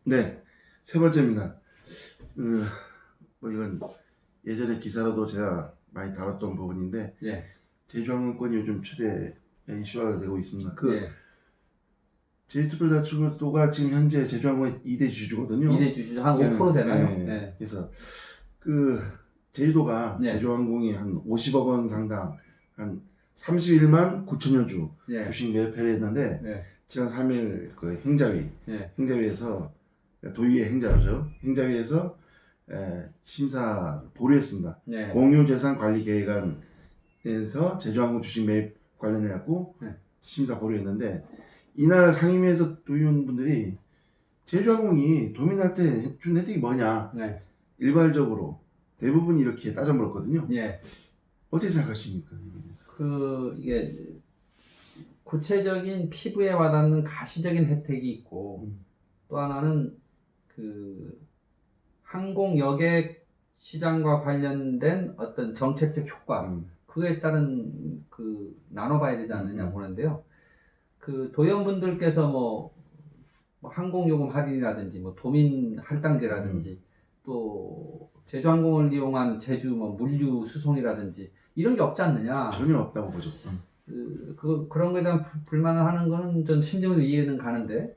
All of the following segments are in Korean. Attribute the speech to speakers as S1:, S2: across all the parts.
S1: 네, 세 번째입니다. 뭐 이건 예전에 기사로도 제가 많이 다뤘던 부분인데
S2: 예,
S1: 제주항공권이 요즘 최대 이슈가 되고 있습니다.
S2: 예.
S1: 제주특별자치구가 지금 현재 제주항공의 2대 주주거든요.
S2: 2대 주주 한 5% 되나요?
S1: 예.
S2: 예.
S1: 그래서 그 제주도가
S2: 예.
S1: 제주항공이 한 50억 원 상당 한 31만 9천여 주
S2: 예.
S1: 주식 매입을 했는데
S2: 예.
S1: 지난 3일 그 행자위
S2: 예.
S1: 행자위에서 도의회 행자죠. 행자위에서 심사 보류했습니다.
S2: 예.
S1: 공유재산관리계획안에서 제주항공 주식 매입 관련해 갖고
S2: 예.
S1: 심사 보류했는데 이날 상임위에서 도의원분들이 제주항공이 도민한테 준 혜택이 뭐냐
S2: 네.
S1: 일괄적으로 대부분 이렇게 따져 물었거든요.
S2: 예.
S1: 어떻게 생각하십니까?
S2: 이게 구체적인 피부에 와닿는 가시적인 혜택이 있고 또 하나는 그 항공 여객 시장과 관련된 어떤 정책적 효과 그거에 따른 그 나눠봐야 되지 않느냐 보는데요. 그 도연분들께서 뭐 항공요금 할인이라든지 뭐 도민 할당제라든지 또 제주항공을 이용한 제주 뭐 물류 수송이라든지 이런 게 없지 않느냐.
S1: 전혀 없다고 보죠.
S2: 그런 거에 대한 불만을 하는 거는 전 심정으로 이해는 가는데,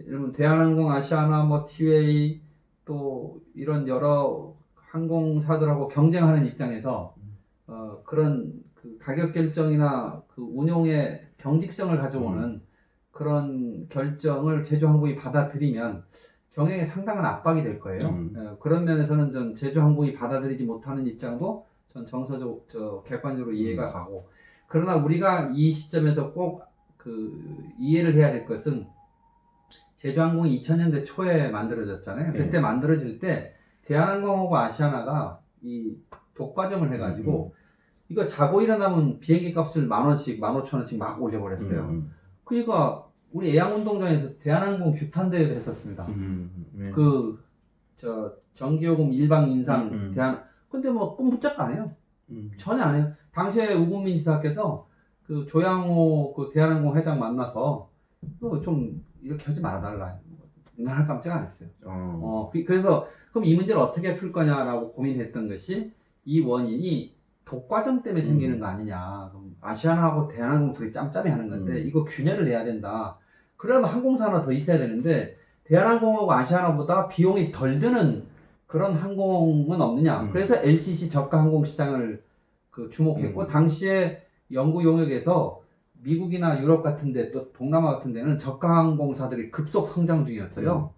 S2: 이러면 대한항공, 아시아나, 뭐 티웨이 또 이런 여러 항공사들하고 경쟁하는 입장에서 그런 그 가격 결정이나 그 운용의 경직성을 가져오는 그런 결정을 제주항공이 받아들이면 경영에 상당한 압박이 될 거예요. 그런 면에서는 전 제주항공이 받아들이지 못하는 입장도 전 정서적, 객관적으로 이해가 가고, 그러나 우리가 이 시점에서 꼭 그 이해를 해야 될 것은 제주항공이 2000년대 초에 만들어졌잖아요. 그때 만들어질 때 대한항공하고 아시아나가 이 독과점을 해가지고 이거 자고 일어나면 비행기 값을 10,000원씩, 15,000원씩 막 올려버렸어요. 그러니까 우리 애양운동장에서 대한항공 규탄대회도 했었습니다. 전기요금 일방 인상 근데 뭐 꼼짝 안 해요. 전혀 안 해요. 당시에 우금민 지사께서 그 조양호 그 대한항공 회장 만나서 좀 이렇게 하지 말아달라. 날 깜짝 안 했어요. 그래서 그럼 이 문제를 어떻게 풀 거냐라고 고민했던 것이 이 원인이 독과점 때문에 생기는 거 아니냐. 그럼 아시아나하고 대한항공 둘이 짬짬이 하는 건데 이거 균열을 내야 된다. 그러면 항공사 하나 더 있어야 되는데 대한항공하고 아시아나보다 비용이 덜 드는 그런 항공은 없느냐. 그래서 LCC 저가 항공 시장을 주목했고 당시에 연구 용역에서 미국이나 유럽 같은데 또 동남아 같은 데는 저가 항공사들이 급속 성장 중이었어요.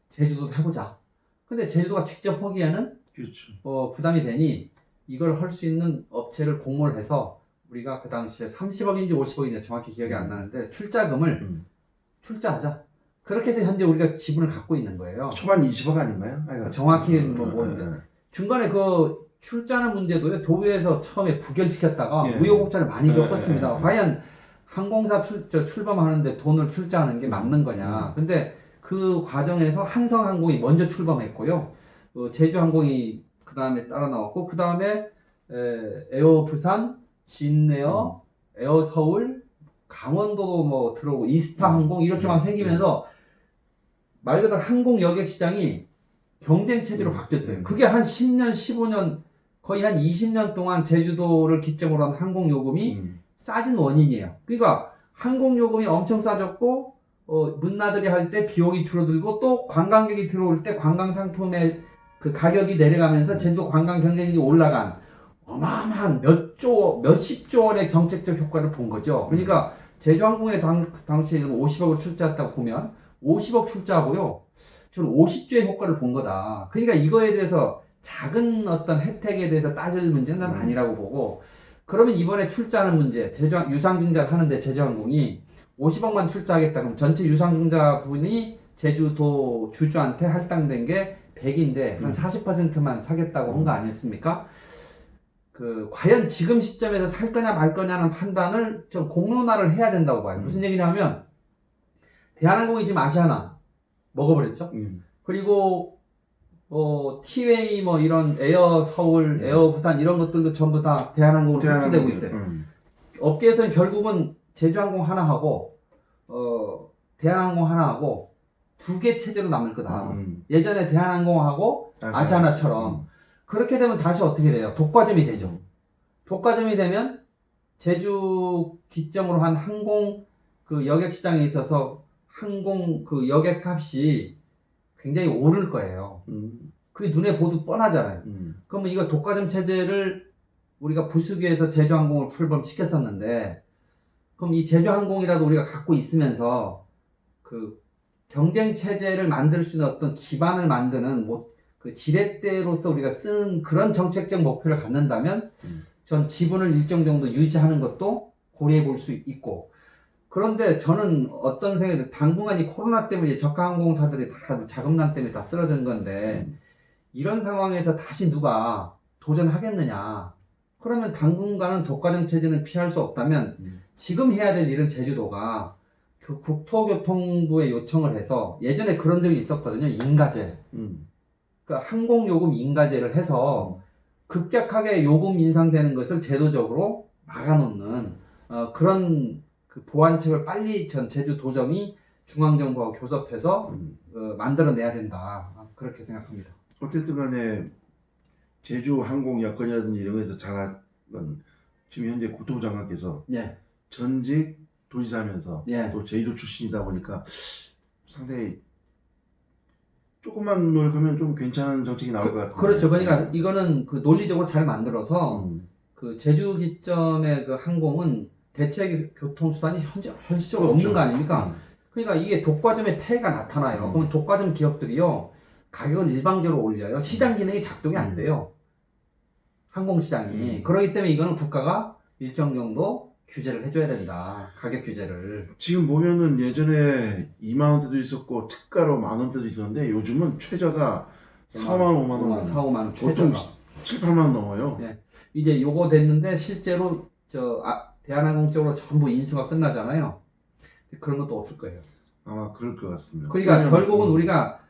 S2: 제주도도 해보자. 근데 제주도가 직접 하기에는
S1: 그렇죠.
S2: 부담이 되니 이걸 할 수 있는 업체를 공모를 해서 우리가 그 당시에 30억인지 50억인지 정확히 기억이 안 나는데 출자금을 출자하자. 그렇게 해서 현재 우리가 지분을 갖고 있는 거예요.
S1: 초반 20억 아닌가요?
S2: 정확히 모르는데 중간에 그 출자는 문제도요. 도의회에서 처음에 부결시켰다가 우여곡절을 많이 겪었습니다. 과연 항공사 출범하는데 돈을 출자하는 게 맞는 거냐. 근데 그 과정에서 한성항공이 먼저 출범했고요. 제주항공이 그 다음에 따라 나왔고, 그 다음에 에어 부산, 진에어, 에어 서울, 강원도도 뭐 들어오고, 이스타 항공 이렇게만 생기면서 말 그대로 항공 여객 시장이 경쟁 체제로 바뀌었어요. 그게 한 10년, 15년, 거의 한 20년 동안 제주도를 기점으로 한 항공 요금이 싸진 원인이에요. 그러니까 항공 요금이 엄청 싸졌고 문나들이 할 때 비용이 줄어들고 또 관광객이 들어올 때 관광 상품의 그 가격이 내려가면서 제주도 관광 경쟁력이 올라간 어마어마한 몇십조 원의 정책적 효과를 본 거죠. 그러니까 제주항공의 당시에 50억을 출자했다고 보면 50억 출자하고요. 저는 50조의 효과를 본 거다. 그러니까 이거에 대해서 작은 어떤 혜택에 대해서 따질 문제는 난 아니라고 보고, 그러면 이번에 출자하는 문제, 유상증자를 하는데 제주항공이 50억만 출자하겠다. 그럼 전체 유상증자 부분이 제주도 주주한테 할당된 게 100인데 한 40%만 사겠다고 한 거 아니었습니까? 과연 지금 시점에서 살 거냐 말 거냐는 판단을 좀 공론화를 해야 된다고 봐요. 무슨 얘기냐면 대한항공이 지금 아시아나 먹어버렸죠. 그리고 티웨이 뭐 이런 에어 서울, 에어 부산 이런 것들도 전부 다 대한항공으로 흡수되고 있어요. 업계에서는 결국은 제주항공 하나 하고 대한항공 하나 하고 두 개 체제로 남을 거다.
S1: 음.
S2: 예전에 대한항공하고 아시아나처럼. 그렇게 되면 다시 어떻게 돼요? 독과점이 되죠. 독과점이 되면 제주 기점으로 한 항공 그 여객 시장에 있어서 항공 그 여객 값이 굉장히 오를 거예요. 그게 눈에 보도 뻔하잖아요. 그러면 이거 독과점 체제를 우리가 부수기에서 제주항공을 출범시켰었는데, 그럼 이 제주항공이라도 우리가 갖고 있으면서 그 경쟁 체제를 만들 수 있는 어떤 기반을 만드는 뭐 그 지렛대로서 우리가 쓰는 그런 정책적 목표를 갖는다면 전 지분을 일정 정도 유지하는 것도 고려해 볼 수 있고, 그런데 저는 어떤 생각이 당분간 이 코로나 때문에 저가항공사들이 다 자금난 때문에 다 쓰러진 건데 이런 상황에서 다시 누가 도전하겠느냐. 그러면 당분간은 독과점 체제는 피할 수 없다면 지금 해야 될 일은 제주도가 국토교통부에 요청을 해서, 예전에 그런 적이 있었거든요. 인가제. 그러니까 항공요금 인가제를 해서 급격하게 요금 인상되는 것을 제도적으로 막아놓는 그런 그 보완책을 빨리 전 제주도정이 중앙정부하고 교섭해서 만들어내야 된다. 그렇게 생각합니다.
S1: 어쨌든 간에 제주 항공 여건이라든지 이런 거에서 잘하는 지금 현재 국토부 장관께서
S2: 예.
S1: 전직 도지사면서
S2: 예.
S1: 또 제주도 출신이다 보니까 상당히 조금만 노력하면 좀 괜찮은 정책이 나올 것 같아요.
S2: 그렇죠. 그러니까 이거는 그 논리적으로 잘 만들어서 그 제주 기점의 그 항공은 대체 교통수단이 현실적으로 없는 거 아닙니까? 그러니까 이게 독과점의 폐해가 나타나요. 그럼 독과점 기업들이요, 가격을 일방적으로 올려요. 시장 기능이 작동이 안 돼요. 항공시장이. 그렇기 때문에 이거는 국가가 일정 정도 규제를 해줘야 된다. 가격 규제를.
S1: 지금 보면은 예전에 2만 원대도 있었고 특가로 만 원대도 있었는데 요즘은 최저가 4만 원, 5만 원,
S2: 4, 5만 원
S1: 보통
S2: 최저가.
S1: 7, 8만 원 넘어요.
S2: 네. 이제 요거 됐는데 실제로 대한항공 쪽으로 전부 인수가 끝나잖아요. 그런 것도 없을 거예요.
S1: 아마 그럴 것 같습니다.
S2: 그러니까 결국은 우리가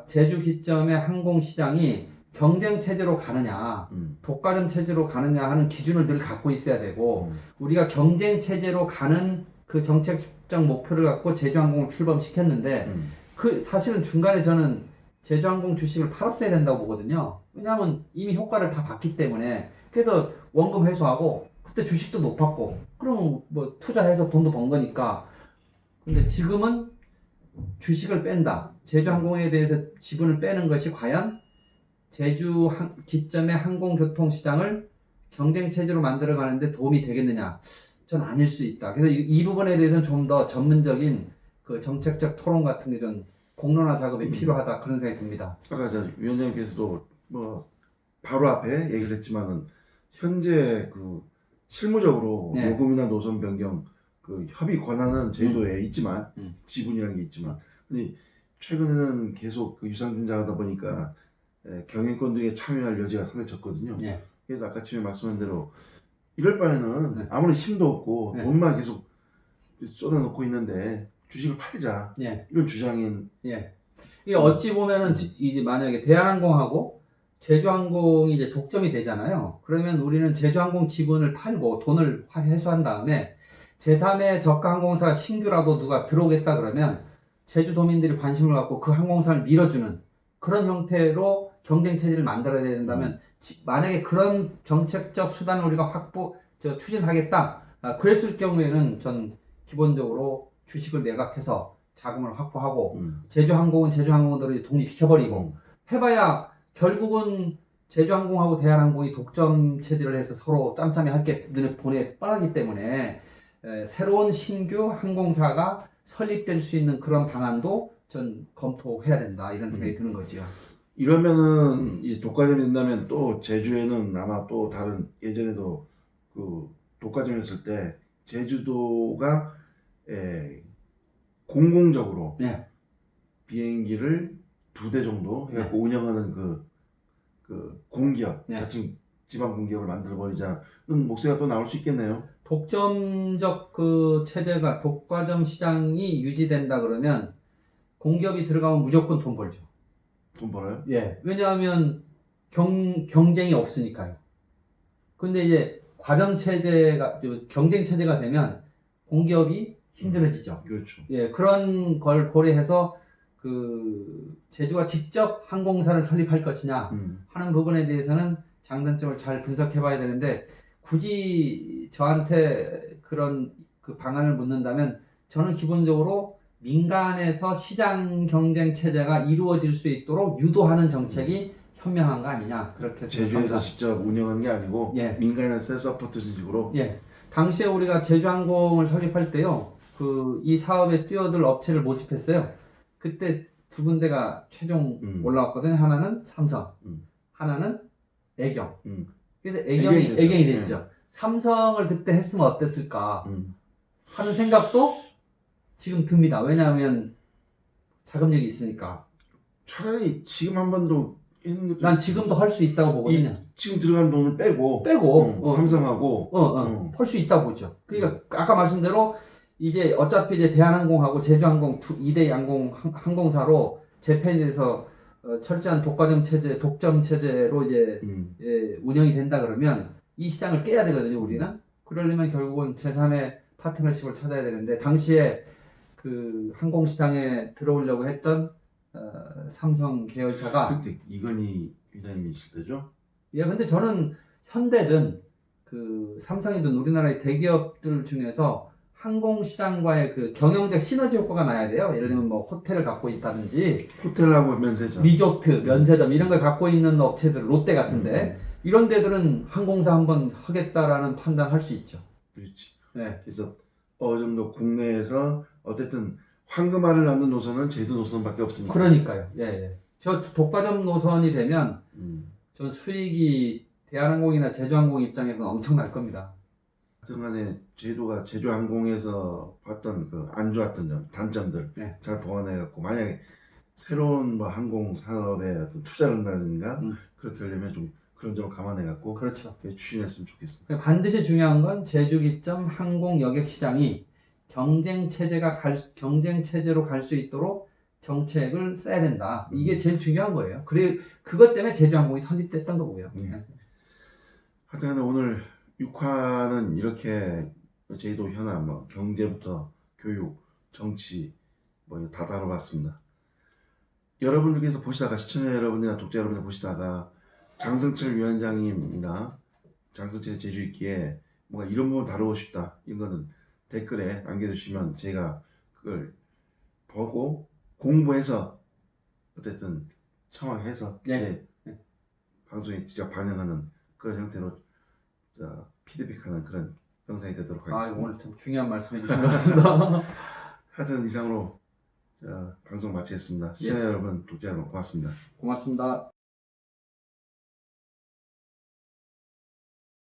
S2: 제주 기점의 항공시장이 경쟁 체제로 가느냐, 독과점 체제로 가느냐 하는 기준을 늘 갖고 있어야 되고, 우리가 경쟁 체제로 가는 그 정책적 목표를 갖고 제주항공을 출범시켰는데, 그 사실은 중간에 저는 제주항공 주식을 팔았어야 된다고 보거든요. 왜냐하면 이미 효과를 다 봤기 때문에. 그래서 원금 회수하고 그때 주식도 높았고, 그럼 뭐 투자해서 돈도 번 거니까. 근데 지금은 주식을 뺀다, 제주항공에 대해서 지분을 빼는 것이 과연 제주 기점의 항공교통 시장을 경쟁 체제로 만들어 가는데 도움이 되겠느냐? 전 아닐 수 있다. 그래서 이 부분에 대해서는 좀 더 전문적인 그 정책적 토론 같은 게 좀 공론화 작업이 필요하다, 그런 생각이 듭니다.
S1: 아까 저 위원장님께서도 뭐 바로 앞에 얘기를 했지만은 현재 그 실무적으로
S2: 네.
S1: 요금이나 노선 변경 그 협의 권한은 제도에 있지만 지분이라는 게 있지만, 근데 최근에는 계속 그 유상증자하다 보니까 경영권 등에 참여할 여지가 상당히 적거든요.
S2: 네.
S1: 그래서 아까 처음에 말씀한 대로 이럴 바에는
S2: 네.
S1: 아무리 힘도 없고
S2: 네.
S1: 돈만 계속 쏟아놓고 있는데 주식을 팔자,
S2: 예.
S1: 이런 주장인.
S2: 예. 이게 어찌 보면은 이제 만약에 대한항공하고 제주항공이 이제 독점이 되잖아요. 그러면 우리는 제주항공 지분을 팔고 돈을 회수한 다음에 제3의 저가 항공사 신규라도 누가 들어오겠다 그러면 제주도민들이 관심을 갖고 그 항공사를 밀어주는 그런 형태로 경쟁 체제를 만들어야 된다면, 만약에 그런 정책적 수단을 우리가 추진하겠다, 그랬을 경우에는 전 기본적으로 주식을 매각해서 자금을 확보하고 제주항공은 제주항공들을 독립시켜버리고 해봐야 결국은 제주항공하고 대한항공이 독점 체제를 해서 서로 짬짬이 할 게 눈에 보내 뻔하기 때문에 새로운 신규 항공사가 설립될 수 있는 그런 방안도 전 검토해야 된다, 이런 생각이 드는 거죠.
S1: 이러면은 이 독과점이 된다면 또 제주에는 아마 또 다른, 예전에도 그 독과점이었을 때 제주도가 공공적으로
S2: 네.
S1: 비행기를 2대 정도 해갖고 운영하는 그 공기업,
S2: 네.
S1: 자칭 지방 공기업을 만들어 버리자는 목소리가 또 나올 수 있겠네요.
S2: 독점적 그 체제가, 독과점 시장이 유지된다 그러면 공기업이 들어가면 무조건 돈 벌죠.
S1: 돈 벌어요?
S2: 예. 왜냐하면 경쟁이 없으니까요. 근데 이제 과점 체제가, 경쟁 체제가 되면 공기업이 힘들어지죠.
S1: 그렇죠.
S2: 예. 그런 걸 고려해서 제주가 직접 항공사를 설립할 것이냐 하는 부분에 대해서는 장단점을 잘 분석해 봐야 되는데, 굳이 저한테 그런 방안을 묻는다면 저는 기본적으로 민간에서 시장 경쟁 체제가 이루어질 수 있도록 유도하는 정책이 현명한 거 아니냐, 그렇게
S1: 제주에서
S2: 생각합니다.
S1: 직접 운영하는 게 아니고
S2: 예.
S1: 민간에서 서포트식으로.
S2: 예. 당시에 우리가 제주항공을 설립할 때요, 이 사업에 뛰어들 업체를 모집했어요. 그때 두 군데가 최종 올라왔거든요. 하나는 삼성, 하나는 애경. 그래서 애경이 됐죠. 삼성을 그때 했으면 어땠을까 하는 생각도 지금 듭니다. 왜냐하면 자금력이 있으니까.
S1: 차라리 지금 한 번도 있는 것도
S2: 난 지금도 할 수 있다고 보거든요.
S1: 지금 들어간 돈을 빼고 삼성하고
S2: 할 수 있다고 보죠. 그러니까 아까 말씀대로 이제 어차피 이제 대한항공하고 제주항공 2대 항공사로 재팬에서 철저한 독점 체제로 이제 운영이 된다 그러면 이 시장을 깨야 되거든요, 우리는. 그러려면 결국은 제3의 파트너십을 찾아야 되는데, 당시에 항공시장에 들어오려고 했던 삼성 계열사가.
S1: 그때 이건희 회장님이실 때죠?
S2: 예, 근데 저는 현대든 삼성이든 우리나라의 대기업들 중에서 항공시장과의 경영적 시너지 효과가 나야 돼요. 예를 들면 뭐 호텔을 갖고 있다든지,
S1: 호텔하고 면세점,
S2: 리조트, 면세점 이런 걸 갖고 있는 업체들, 롯데 같은데 이런 데들은 항공사 한번 하겠다라는 판단할 수 있죠.
S1: 그렇지.
S2: 네.
S1: 그래서 어느 정도 국내에서 어쨌든 황금알을 낳는 노선은 제주 노선밖에 없으니까.
S2: 그러니까요. 예, 예. 저 독과점 노선이 되면 전 수익이 대한항공이나 제주항공 입장에서는 엄청날 겁니다.
S1: 하여튼간에 제주가 제주항공에서 봤던 안 좋았던 점, 단점들 잘 보완해갖고, 만약에 새로운 뭐 항공 산업에 어떤 투자를 한다든가 그렇게 하려면 좀 그런 점을 감안해갖고
S2: 그렇죠.
S1: 추진했으면 좋겠습니다.
S2: 반드시 중요한 건 제주 기점 항공 여객 시장이 경쟁 체제로 갈 수 있도록 정책을 써야 된다. 이게 제일 중요한 거예요. 그것 때문에 제주항공이 설립됐던 거고요.
S1: 하여튼 오늘 6화는 이렇게 제주도 현안, 뭐 경제부터 교육, 정치 뭐 다 다뤄봤습니다. 여러분들께서 보시다가, 시청자 여러분이나 독자 여러분들 보시다가 장성철 위원장님이나 장성철 제주있기에 뭔가 이런 부분 다루고 싶다, 이런 거는 댓글에 남겨주시면 제가 그걸 보고 공부해서 어쨌든 첨언해서 방송에 직접 반영하는 그런 형태로 피드백하는 그런 영상이 되도록 하겠습니다.
S2: 오늘 참 중요한 말씀 해주신 것 같습니다.
S1: 하여튼 이상으로 방송 마치겠습니다. 시청자 여러분, 독자 여러분 고맙습니다.
S2: 고맙습니다.